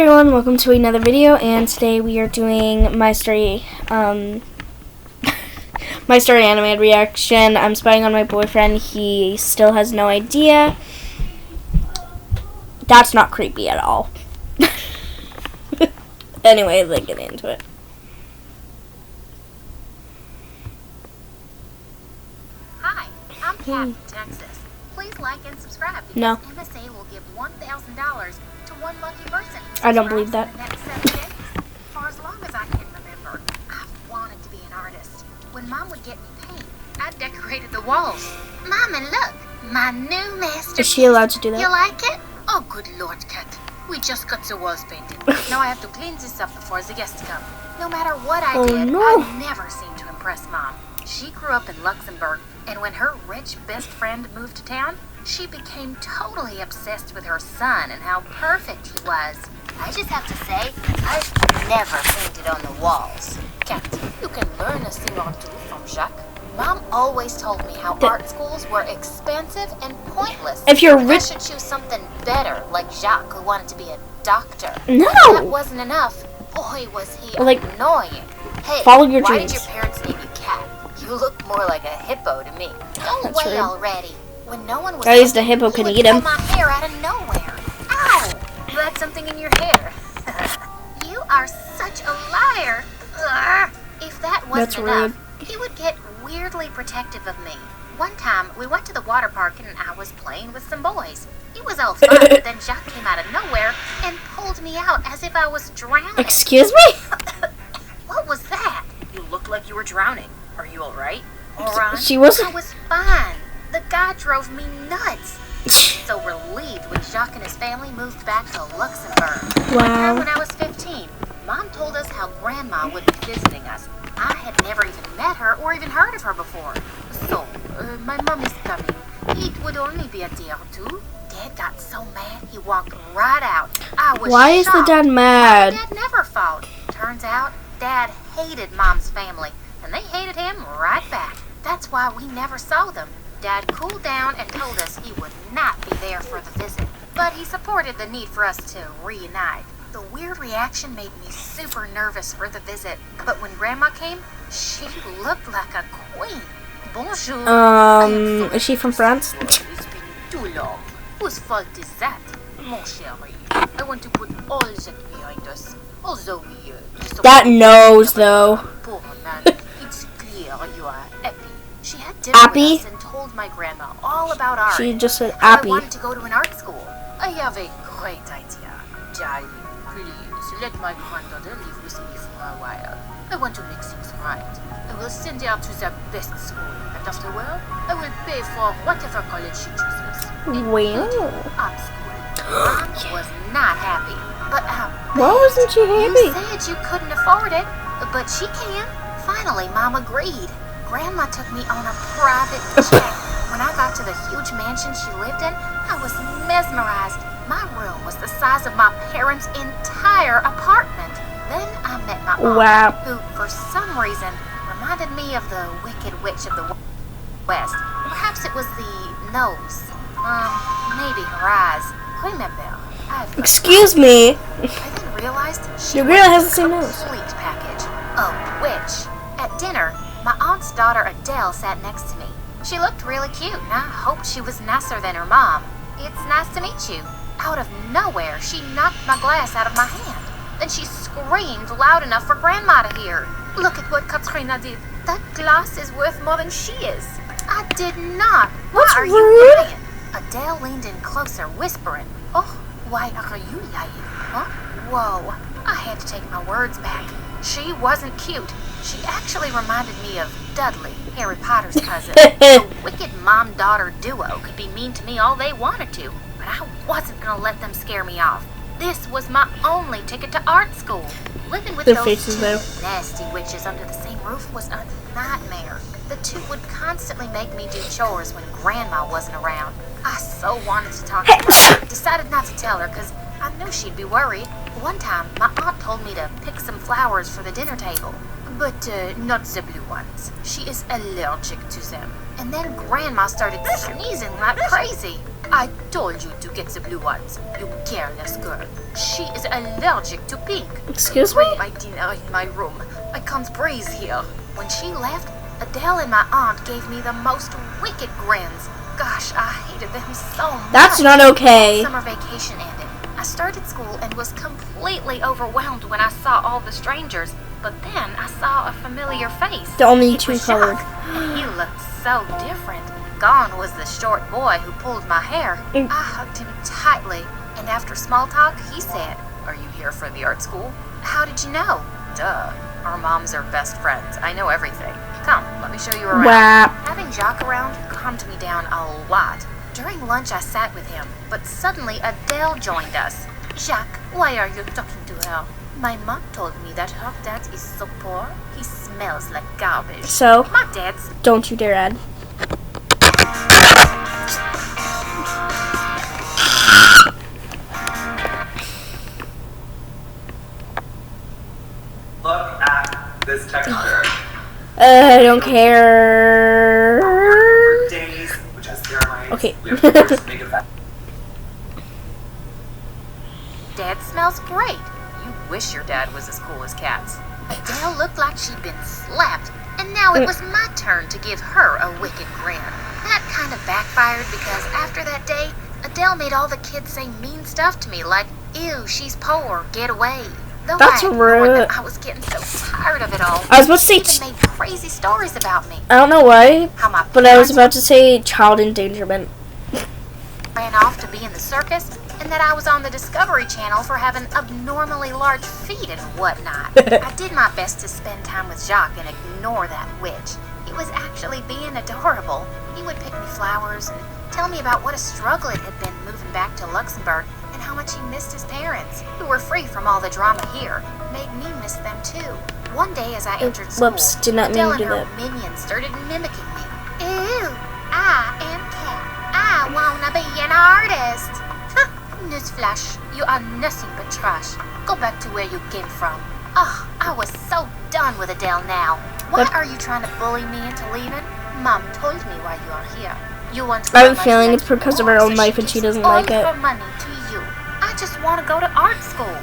everyone, welcome to another video, and today we are doing My Story, My Story animated reaction. I'm spying on my boyfriend. He still has no idea. That's not creepy at all. Anyway, let's get into it. Hi, I'm Kat from Texas. Please like and subscribe because No. MSA will give $1,000 to one lucky person. I don't believe that. In the next 7 days. For as long as I can remember, I've wanted to be an artist. When Mom would get me paint, I decorated the walls. Mom, and look, my new masterpiece. Is she allowed to do that? You like it? Oh, good Lord, Kat. We just got the walls painted. Now I have to clean this up before the guests come. No matter what I did, no. I never seemed to impress Mom. She grew up in Luxembourg, and when her rich best friend moved to town, she became totally obsessed with her son and how perfect he was. I just have to say, I've never painted on the walls. Kat, you can learn a thing or two from Jacques. Mom always told me how art schools were expensive and pointless. If you're I rich, should choose something better, like Jacques, who wanted to be a doctor. No. If that wasn't enough, boy, was he Like, annoying. Hey, follow your why dreams. did your parents name you Kat? You look more like a hippo to me. Go That's away rude. already. When no one was At least the looking, hippo you can would eat him. pull my hair out of nowhere. Ow! That's something in your hair. You are such a liar. Ugh. If that wasn't That's enough, he would get weirdly protective of me. One time, we went to the water park and I was playing with some boys. It was all fun, but then Jacques came out of nowhere and pulled me out as if I was drowning. Excuse me? What was that? You looked like you were drowning. Are you alright? Alright? She wasn't. I was fine. The guy drove me nuts. So relieved when Jacques and his family moved back to Luxembourg. One time when I was 15, Mom told us how Grandma would be visiting us. I had never even met her or even heard of her before. So, my mom is coming. It would only be a day or two. Dad got so mad he walked right out. I was Why is the shocked. dad mad? Dad never fought. Turns out, Dad hated Mom's family, and they hated him right back. That's why we never saw them. Dad cooled down and told us he would not be there for the visit, but he supported the need for us to reunite. The weird reaction made me super nervous for the visit, but when Grandma came, she looked like a queen. Bonjour. Is she from France? It's been too long. Whose fault is that? Mon chéri, I want to put all that behind us. Although we That nose, though. Poor man, it's clear you are happy. She had dinner Happy? with us and told my grandma all about art. She just said How I happy. wanted to go to an art school. I have a great idea. Darling, please let my granddaughter live with me for a while. I want to make things right. I will send her to the best school, and afterward, I will pay for whatever college she chooses. Well. Art school. Mom was not happy, but Why wasn't she you happy? said you couldn't afford it, but she can. Finally, Mom agreed. Grandma took me on a private jet. When I got to the huge mansion she lived in, I was mesmerized. My room was the size of my parents' entire apartment. Then I met my aunt, Wow. who, for some reason, reminded me of the Wicked Witch of the West. Perhaps it was the nose. Maybe her eyes. Remember, I've Excuse me. I then realized she Your was girl has a the same nose. complete package. A witch. At dinner, my aunt's daughter Adele sat next to me. She looked really cute, and I hoped she was nicer than her mom. It's nice to meet you. Out of nowhere, she knocked my glass out of my hand. Then she screamed loud enough for Grandma to hear. Look at what Katrina did. That glass is worth more than she is. I did not. What's Why are rude? you lying? Adele leaned in closer, whispering, "Oh, why are you lying? Huh? Whoa." I had to take my words back. She wasn't cute. She actually reminded me of Dudley, Harry Potter's cousin. The wicked mom-daughter duo could be mean to me all they wanted to, but I wasn't going to let them scare me off. This was my only ticket to art school. Living with Their those faces, two though. nasty witches under the same roof was a nightmare. The two would constantly make me do chores when Grandma wasn't around. I so wanted to talk to her. Decided not to tell her because I knew she'd be worried. One time, my aunt told me to pick some flowers for the dinner table. But not the blue ones. She is allergic to them. And then Grandma started sneezing like crazy. I told you to get the blue ones, you careless girl. She is allergic to pink. Excuse me? Bring my dinner in my room. I can't breathe here. When she left, Adele and my aunt gave me the most wicked grins. Gosh, I hated them so much. That's not okay. Summer vacation ended. I started school and was completely overwhelmed when I saw all the strangers. But then I saw a familiar face. The only It two was colored. Jacques, and he looked so different. Gone was the short boy who pulled my hair. I hugged him tightly, and after small talk, he said, "Are you here for the art school?" "How did you know?" "Duh. Our moms are best friends. I know everything. Come, let me show you around." Wow. Having Jacques around calmed me down a lot. During lunch, I sat with him, but suddenly Adele joined us. "Jacques, why are you talking to her?" "My mom told me that her dad is so poor, he smells like garbage." So, "My dad's..." don't you dare add. Look at this texture. I don't care. For days, which has ceramides. Okay. We have to first make it that. "Dad smells great. You wish your dad was as cool as cats." Adele looked like she'd been slapped, and now it was my turn to give her a wicked grin. That kind of backfired because after that day, Adele made all the kids say mean stuff to me like, "Ew, she's poor, get away." Though That's I ignored them, rude. I was getting so tired of it all. I was about to say, She even made crazy stories about me. I don't know why, How my but I was parents about to say child endangerment. ran off to be in the circus, and that I was on the Discovery Channel for having abnormally large feet and whatnot. I did my best to spend time with Jacques and ignore that witch. He was actually being adorable. He would pick me flowers and tell me about what a struggle it had been moving back to Luxembourg and how much he missed his parents, who were free from all the drama here. Made me miss them too. One day as I entered school, Whoops, did not mean Adele to and do her that. minions started mimicking me. "Ew, I am Cat. I wanna be an artist." Newsflash, you are nothing but trash. Go back to where you came from. Oh, I was so done with Adele now. Why But- are you trying to bully me into leaving? Mom told me why you are here. You want to I have go a much feeling like it's because of more, her own so life and she gives doesn't all like it. her money to you. I just want to go to art school.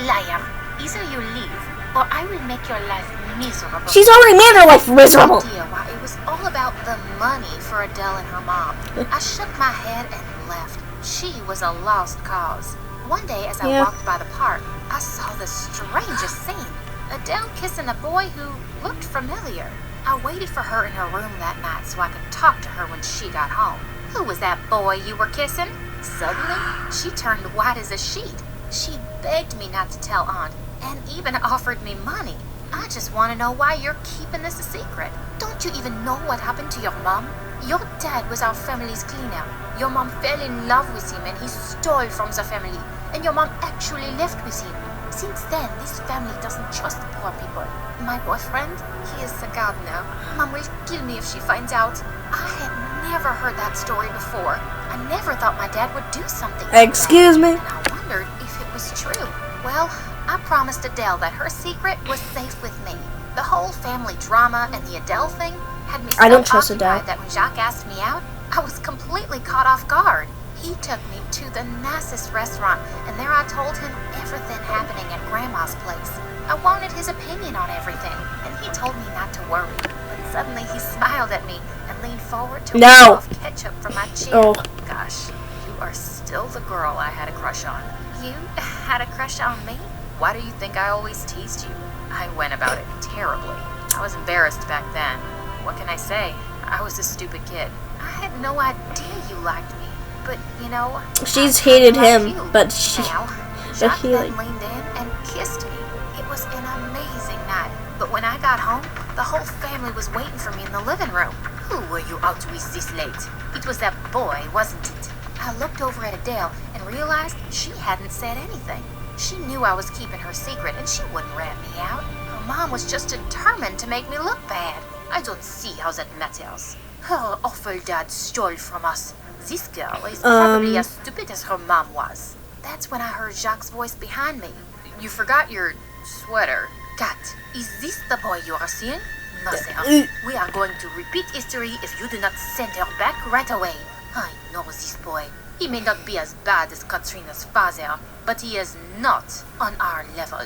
Liar. Either you leave, or I will make your life miserable. She's already made her life miserable. Idea why it was all about the money for Adele and her mom. I shook my head and left. She was a lost cause. One day as I Yeah. walked by the park, I saw the strangest scene. Adele kissing a boy who looked familiar. I waited for her in her room that night so I could talk to her when she got home. "Who was that boy you were kissing?" Suddenly, she turned white as a sheet. She begged me not to tell Aunt and even offered me money. "I just want to know why you're keeping this a secret. Don't you even know what happened to your mom? Your dad was our family's cleaner. Your mom fell in love with him and he stole from the family. And your mom actually left with him. Since then, this family doesn't trust poor people. My boyfriend, he is a gardener. Mom will kill me if she finds out." I had never heard that story before. I never thought my dad would do something like Excuse that. me? And I wondered if it was true. Well, I promised Adele that her secret was safe with me. The whole family drama and the Adele thing had me so I don't trust occupied Adele. that when Jacques asked me out, I was completely caught off guard. He took me to the nicest restaurant, and there I told him everything happening at Grandma's place. I wanted his opinion on everything, and he told me not to worry. But suddenly he smiled at me and leaned forward to No. wipe off ketchup from my chin. Oh. Gosh, you are still the girl I had a crush on. You had a crush on me? Why do you think I always teased you? I went about it terribly. I was embarrassed back then. What can I say? I was a stupid kid. I had no idea you liked me. But, you know, She's I kinda hated like him, you but she. now. but Jacques he, then like- leaned in and kissed me. It was an amazing night. But when I got home, the whole family was waiting for me in the living room. "Who were you out with this late?" "It was that boy, wasn't it?" I looked over at Adele and realized she hadn't said anything. She knew I was keeping her secret and she wouldn't rat me out. Her mom was just determined to make me look bad. "I don't see how that matters. Her awful dad stole from us. This girl is probably as stupid as her mom was." That's when I heard Jacques' voice behind me. "You forgot your sweater." "Kat, is this the boy you are seeing?" "No, sir. We are going to repeat history if you do not send her back right away." "I know this boy. He may not be as bad as Katrina's father, but he is not on our level.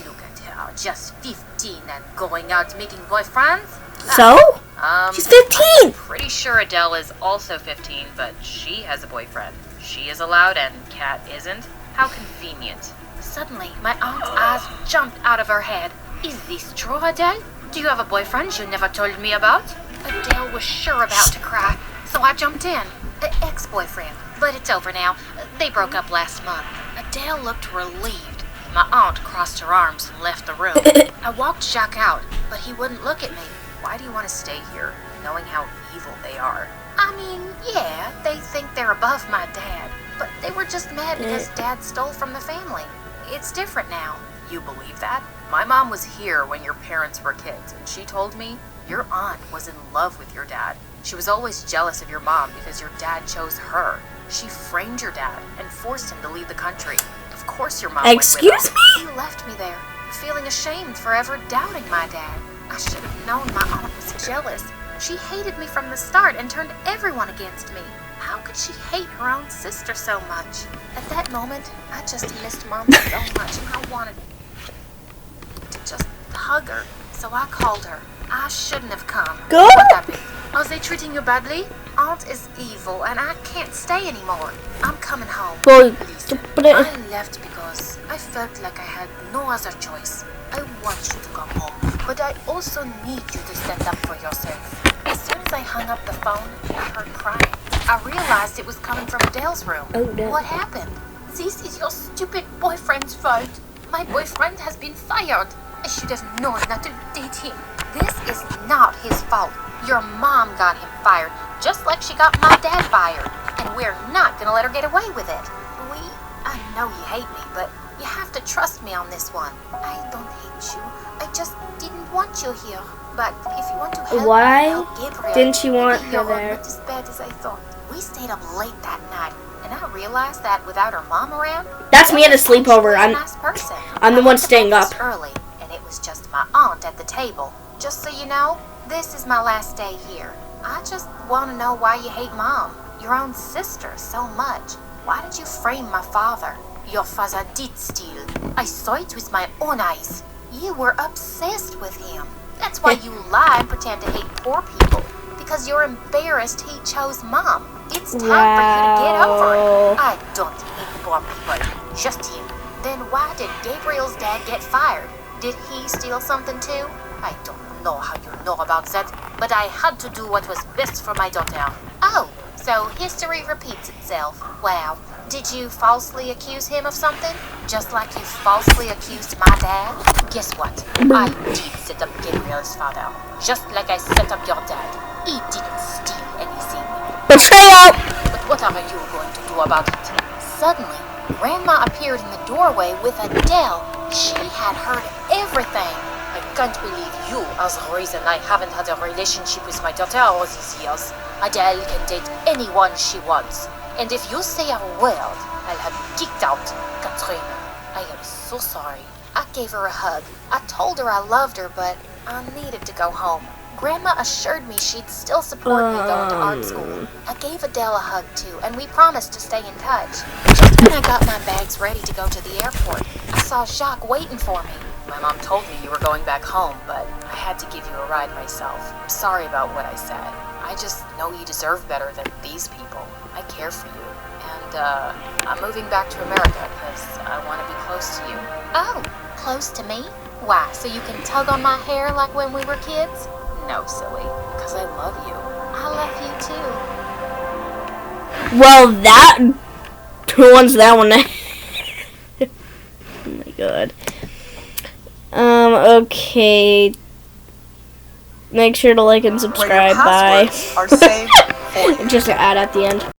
Look at her, just 15 and going out making boyfriends. So? She's 15! Pretty sure Adele is also 15, but she has a boyfriend. She is allowed and Kat isn't. How convenient. Suddenly, my aunt's eyes jumped out of her head. Is this true, Adele? Do you have a boyfriend you never told me about? Adele was sure about to cry, so I jumped in. Ex-boyfriend, but it's over now. They broke up last month. Adele looked relieved. My aunt crossed her arms and left the room. I walked Jacques out, but he wouldn't look at me. Why do you want to stay here, knowing how evil they are? I mean, yeah, they think they're above my dad, but they were just mad because Dad stole from the family. It's different now. You believe that? My mom was here when your parents were kids, and she told me your aunt was in love with your dad. She was always jealous of your mom because your dad chose her. She framed your dad and forced him to leave the country. Of course your mom went with Excuse him. me? He left me there, feeling ashamed for ever doubting my dad. I should have known my aunt was jealous. She hated me from the start and turned everyone against me. How could she hate her own sister so much? At that moment, I just missed Mom so much and I wanted to just hug her. So I called her. I shouldn't have come. Good. What happened? Are they treating you badly? Aunt is evil and I can't stay anymore. I'm coming home. Well, Listen, but it- I left because I felt like I had no other choice. I want you to come home, but I also need you to stand up for yourself. As soon as I hung up the phone, I heard crying. I realized it was coming from Adele's room. Oh, no. What happened? This is your stupid boyfriend's fault. My boyfriend has been fired. I should have known not to date him. This is not his fault. Your mom got him fired, just like she got my dad fired. And we're not gonna let her get away with it. I know you hate me, but you have to trust me on this one. I don't hate you. I just didn't want you here. But if you want to help Why me help Gabriel, didn't she want maybe her you're there? not as bad as I thought. We stayed up late that night, and I realized that without her mom around, That's me at a she was sleepover. a I'm nice person. I'm the I one went to staying breakfast up. early, and it was just my aunt at the table. Just so you know, this is my last day here. I just want to know why you hate Mom, your own sister, so much. Why did you frame my father? Your father did steal. I saw it with my own eyes. You were obsessed with him. That's why you lie and pretend to hate poor people. Because you're embarrassed he chose Mom. It's time for you to get over Wow. it. I don't hate poor people, just him. Then why did Gabriel's dad get fired? Did he steal something too? I don't know how you know about that, but I had to do what was best for my daughter. Oh, so history repeats itself. Wow. Did you falsely accuse him of something? Just like you falsely accused my dad? Guess what? I did set up Gabriel's father. Just like I set up your dad. He didn't steal anything. Betrayal! But what are you going to do about it? Suddenly, Grandma appeared in the doorway with Adele. She had heard everything. I can't believe you are the reason I haven't had a relationship with my daughter all these years. Adele can date anyone she wants. And if you say a word, I'll have you kicked out, Katrina. I am so sorry. I gave her a hug. I told her I loved her, but I needed to go home. Grandma assured me she'd still support me going to art school. I gave Adele a hug too, and we promised to stay in touch. Just when I got my bags ready to go to the airport, I saw Jacques waiting for me. My mom told me you were going back home, but I had to give you a ride myself. I'm sorry about what I said. I just know you deserve better than these people. I care for you. And, I'm moving back to America because I want to be close to you. Oh, close to me? Why, so you can tug on my hair like when we were kids? No, silly. Because I love you. I love you too. Well, that. Who wants that one? Oh my god. Okay. Make sure to like and Where your subscribe. Bye. passwords are saved for you. Just an ad at the end.